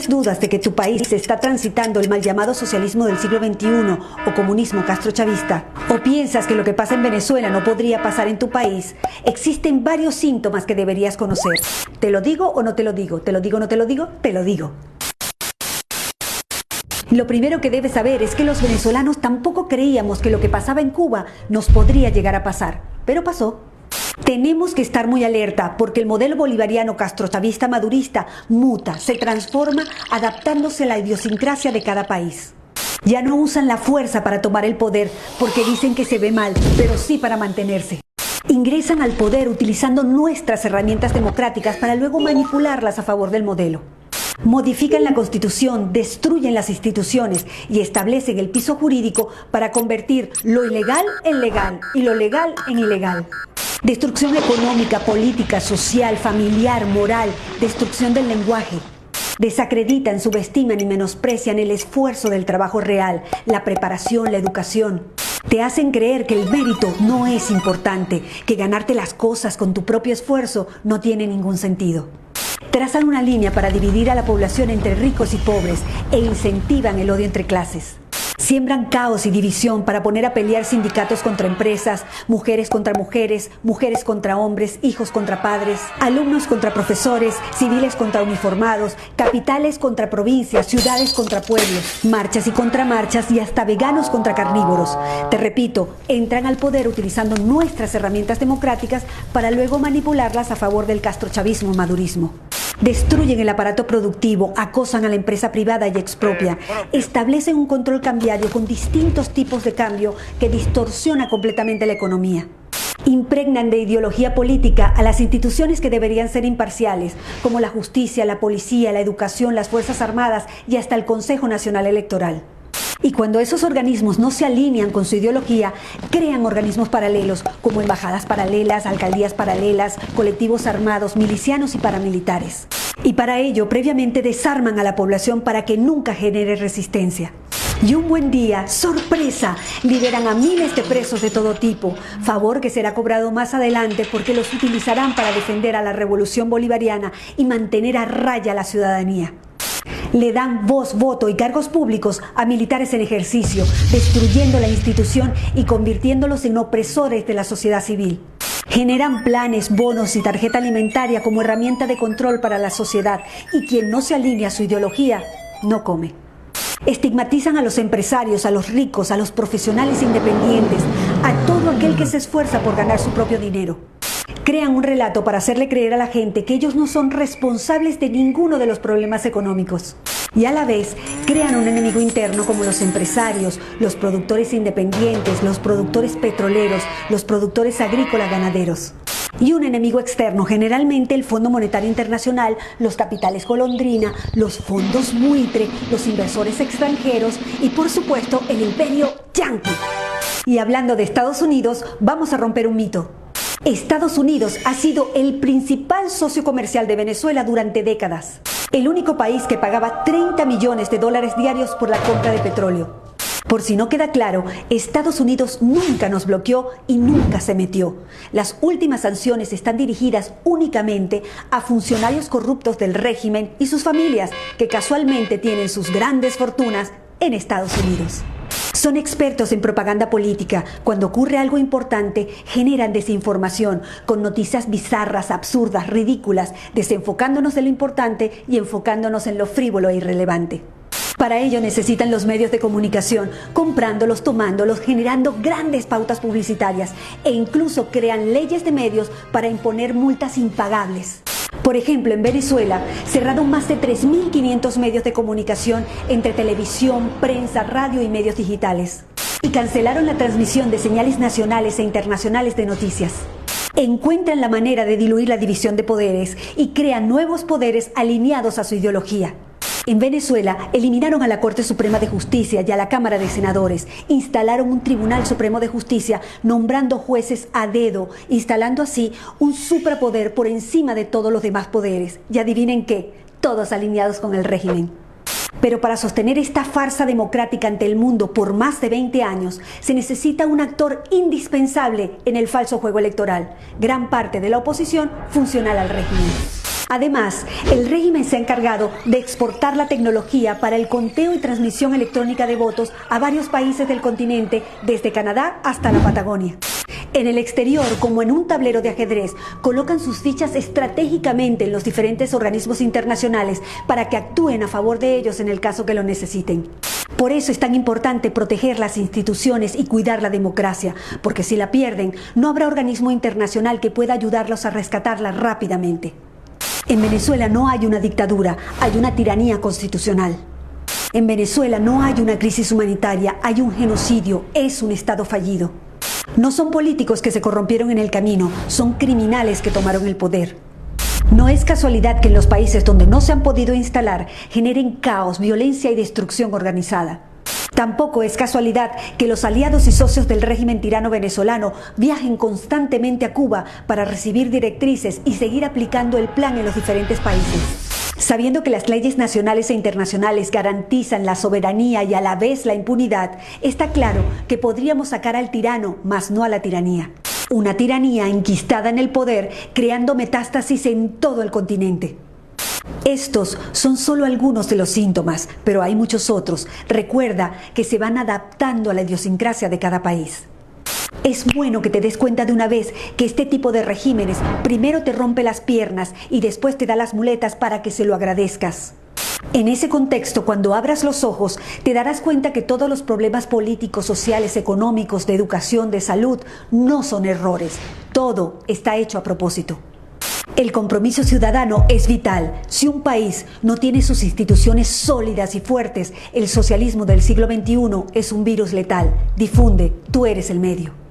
¿Dudas de que tu país está transitando el mal llamado socialismo del siglo XXI o comunismo castrochavista? ¿O piensas que lo que pasa en Venezuela no podría pasar en tu país? Existen varios síntomas que deberías conocer. ¿Te lo digo o no te lo digo? ¿Te lo digo o no te lo digo? Te lo digo. Lo primero que debes saber es que los venezolanos tampoco creíamos que lo que pasaba en Cuba nos podría llegar a pasar, pero pasó. Tenemos que estar muy alerta porque el modelo bolivariano castrochavista madurista muta, se transforma adaptándose a la idiosincrasia de cada país. Ya no usan la fuerza para tomar el poder porque dicen que se ve mal, pero sí para mantenerse. Ingresan al poder utilizando nuestras herramientas democráticas para luego manipularlas a favor del modelo. Modifican la Constitución, destruyen las instituciones y establecen el piso jurídico para convertir lo ilegal en legal y lo legal en ilegal. Destrucción económica, política, social, familiar, moral, destrucción del lenguaje. Desacreditan, subestiman y menosprecian el esfuerzo del trabajo real, la preparación, la educación. Te hacen creer que el mérito no es importante, que ganarte las cosas con tu propio esfuerzo no tiene ningún sentido. Trazan una línea para dividir a la población entre ricos y pobres e incentivan el odio entre clases. Siembran caos y división para poner a pelear sindicatos contra empresas, mujeres contra mujeres, mujeres contra hombres, hijos contra padres, alumnos contra profesores, civiles contra uniformados, capitales contra provincias, ciudades contra pueblos, marchas y contramarchas y hasta veganos contra carnívoros. Te repito, entran al poder utilizando nuestras herramientas democráticas para luego manipularlas a favor del castrochavismo madurismo. Destruyen el aparato productivo, acosan a la empresa privada y expropian. Establecen un control cambiario con distintos tipos de cambio que distorsiona completamente la economía. Impregnan de ideología política a las instituciones que deberían ser imparciales, como la justicia, la policía, la educación, las Fuerzas Armadas y hasta el Consejo Nacional Electoral. Y cuando esos organismos no se alinean con su ideología, crean organismos paralelos, como embajadas paralelas, alcaldías paralelas, colectivos armados, milicianos y paramilitares. Y para ello, previamente desarman a la población para que nunca genere resistencia. Y un buen día, ¡sorpresa!, liberan a miles de presos de todo tipo, favor que será cobrado más adelante porque los utilizarán para defender a la revolución bolivariana y mantener a raya a la ciudadanía. Le dan voz, voto y cargos públicos a militares en ejercicio, destruyendo la institución y convirtiéndolos en opresores de la sociedad civil. Generan planes, bonos y tarjeta alimentaria como herramienta de control para la sociedad y quien no se alinea a su ideología no come. Estigmatizan a los empresarios, a los ricos, a los profesionales independientes, a todo aquel que se esfuerza por ganar su propio dinero. Crean un relato para hacerle creer a la gente que ellos no son responsables de ninguno de los problemas económicos. Y a la vez, crean un enemigo interno como los empresarios, los productores independientes, los productores petroleros, los productores agrícolas ganaderos. Y un enemigo externo, generalmente el Fondo Monetario Internacional, los capitales golondrina, los fondos buitre, los inversores extranjeros y por supuesto el imperio yanqui. Y hablando de Estados Unidos, vamos a romper un mito. Estados Unidos ha sido el principal socio comercial de Venezuela durante décadas. El único país que pagaba 30 millones de dólares diarios por la compra de petróleo. Por si no queda claro, Estados Unidos nunca nos bloqueó y nunca se metió. Las últimas sanciones están dirigidas únicamente a funcionarios corruptos del régimen y sus familias, que casualmente tienen sus grandes fortunas en Estados Unidos. Son expertos en propaganda política. Cuando ocurre algo importante, generan desinformación con noticias bizarras, absurdas, ridículas, desenfocándonos de lo importante y enfocándonos en lo frívolo e irrelevante. Para ello necesitan los medios de comunicación, comprándolos, tomándolos, generando grandes pautas publicitarias e incluso crean leyes de medios para imponer multas impagables. Por ejemplo, en Venezuela cerraron más de 3.500 medios de comunicación entre televisión, prensa, radio y medios digitales. Y cancelaron la transmisión de señales nacionales e internacionales de noticias. Encuentran la manera de diluir la división de poderes y crean nuevos poderes alineados a su ideología. En Venezuela eliminaron a la Corte Suprema de Justicia y a la Cámara de Senadores, instalaron un Tribunal Supremo de Justicia nombrando jueces a dedo, instalando así un suprapoder por encima de todos los demás poderes. Y adivinen qué, todos alineados con el régimen. Pero para sostener esta farsa democrática ante el mundo por más de 20 años, se necesita un actor indispensable en el falso juego electoral, gran parte de la oposición funcional al régimen. Además, el régimen se ha encargado de exportar la tecnología para el conteo y transmisión electrónica de votos a varios países del continente, desde Canadá hasta la Patagonia. En el exterior, como en un tablero de ajedrez, colocan sus fichas estratégicamente en los diferentes organismos internacionales para que actúen a favor de ellos en el caso que lo necesiten. Por eso es tan importante proteger las instituciones y cuidar la democracia, porque si la pierden, no habrá organismo internacional que pueda ayudarlos a rescatarla rápidamente. En Venezuela no hay una dictadura, hay una tiranía constitucional. En Venezuela no hay una crisis humanitaria, hay un genocidio, es un Estado fallido. No son políticos que se corrompieron en el camino, son criminales que tomaron el poder. No es casualidad que en los países donde no se han podido instalar generen caos, violencia y destrucción organizada. Tampoco es casualidad que los aliados y socios del régimen tirano venezolano viajen constantemente a Cuba para recibir directrices y seguir aplicando el plan en los diferentes países. Sabiendo que las leyes nacionales e internacionales garantizan la soberanía y a la vez la impunidad, está claro que podríamos sacar al tirano, mas no a la tiranía. Una tiranía enquistada en el poder, creando metástasis en todo el continente. Estos son solo algunos de los síntomas, pero hay muchos otros. Recuerda que se van adaptando a la idiosincrasia de cada país. Es bueno que te des cuenta de una vez que este tipo de regímenes primero te rompe las piernas y después te da las muletas para que se lo agradezcas. En ese contexto, cuando abras los ojos, te darás cuenta que todos los problemas políticos, sociales, económicos, de educación, de salud, no son errores. Todo está hecho a propósito. El compromiso ciudadano es vital. Si un país no tiene sus instituciones sólidas y fuertes, el socialismo del siglo XXI es un virus letal. Difunde, tú eres el medio.